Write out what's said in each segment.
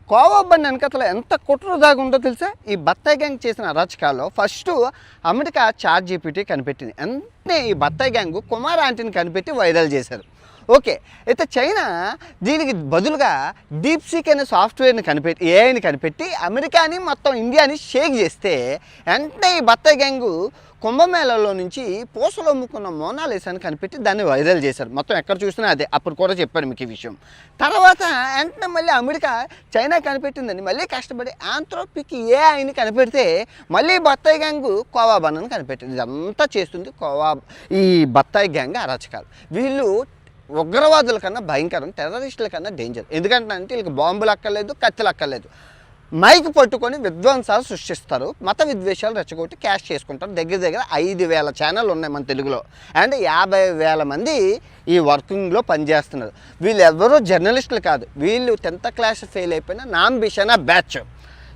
కోవా బండి వెనకతల ఎంత కుట్ర దాగి ఉందో తెలుసా? ఈ బత్తాయి గ్యాంగ్ చేసిన అరాచకాల్లో ఫస్ట్ అమెరికా చాట్ జీపీటీ కనిపెట్టింది. వెంటనే ఈ బత్తాయి గ్యాంగ్ కుమార్ ఆంటీని కనిపెట్టి వైరల్ చేశారు. ఓకే, అయితే చైనా దీనికి బదులుగా డీప్ సీక్ అనే సాఫ్ట్వేర్ని కనిపెట్టి ఏఐని కనిపెట్టి అమెరికాని మొత్తం ఇండియాని షేక్ చేస్తే వెంటనే ఈ బత్తాయి గ్యాంగు కుంభమేళలో నుంచి పూసలు అమ్ముకున్న మోనాలిసాని కనిపెట్టి దాన్ని వైరల్ చేశారు. మొత్తం ఎక్కడ చూసినా అదే. అప్పుడు కూడా చెప్పాను మీకు ఈ విషయం. తర్వాత వెంటనే మళ్ళీ అమెరికా చైనా కనిపెట్టిందని మళ్ళీ కష్టపడి ఆంథ్రోపిక్ ఏఐని కనిపెడితే మళ్ళీ బత్తాయి గ్యాంగు కోవా బండిని కనిపెట్టింది. ఇదంతా చేస్తుంది ఈ బత్తాయి గ్యాంగ్ అరాచకాలు. వీళ్ళు ఉగ్రవాదుల కన్నా భయంకరం, టెర్రరిస్టుల కన్నా డేంజర్. ఎందుకంటే వీళ్ళకి బాంబులు అక్కర్లేదు, కత్తులు అక్కర్లేదు. మైక్ పట్టుకొని విధ్వంసాలు సృష్టిస్తారు, మత విద్వేషాలు రెచ్చగొట్టి క్యాష్ చేసుకుంటారు. దగ్గర 5,000 ఛానళ్ళు ఉన్నాయి మన తెలుగులో. అండ్ 50,000 మంది ఈ వర్కింగ్లో పనిచేస్తున్నారు. వీళ్ళు ఎవరో జర్నలిస్టులు కాదు, వీళ్ళు 10th క్లాస్ ఫెయిల్ అయిపోయిన నాంబిషనా బ్యాచ్.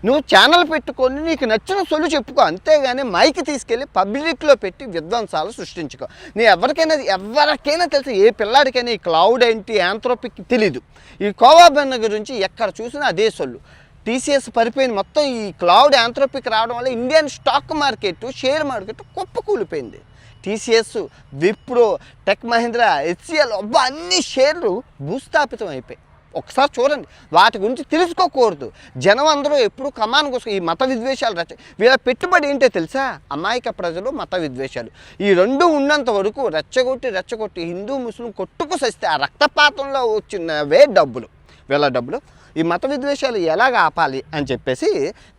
నువ్వు ఛానల్ పెట్టుకొని నీకు నచ్చిన సొల్లు చెప్పుకో, అంతేగాని మైక్ తీసుకెళ్ళి పబ్లిక్లో పెట్టి విధ్వంసాలు సృష్టించుకో. నీ ఎవరికైనా తెలుసు, ఏ పిల్లాడికైనా ఈ క్లౌడ్ ఏంటి, ఆంథ్రోపిక్ తెలీదు. ఈ కోవా బండి గురించి ఎక్కడ చూసినా అదే సొల్లు. టీసీఎస్ పడిపోయింది. మొత్తం ఈ క్లౌడ్ ఆంథ్రోపిక్ రావడం వల్ల Indian stock market, share market కుప్పకూలిపోయింది. TCS, Wipro, Tech Mahindra, HCL అన్ని షేర్లు భూస్థాపితం అయిపోయాయి. ఒకసారి చూడండి, వాటి గురించి తెలుసుకోకూడదు. జనం అందరూ ఎప్పుడు కమాన్ కోసం ఈ మత విద్వేషాలు వీళ్ళ పెట్టుబడి ఏంటో తెలుసా? అమాయక ప్రజలు, మత విద్వేషాలు. ఈ రెండు ఉన్నంత వరకు రెచ్చగొట్టి హిందూ ముస్లిం కొట్టుకు సస్తే ఆ రక్తపాతంలో వచ్చినవే డబ్బులు, వీళ్ళ డబ్బులు. ఈ మత విద్వేషాలు ఎలాగ ఆపాలి అని చెప్పేసి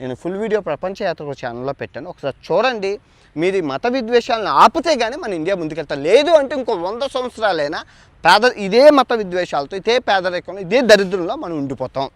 నేను ఫుల్ వీడియో ప్రపంచ యాత్ర ఛానల్లో పెట్టాను. ఒకసారి చూడండి. మీరు ఈ మత విద్వేషాలను ఆపితే కానీ మన ఇండియా ముందుకెళ్తారు. లేదు అంటే ఇంకో 100 సంవత్సరాలైనా ఇదే మత విద్వేషాలతో, ఇదే పేదరికంలో, ఇదే దరిద్రంలో మనం ఉండిపోతాం.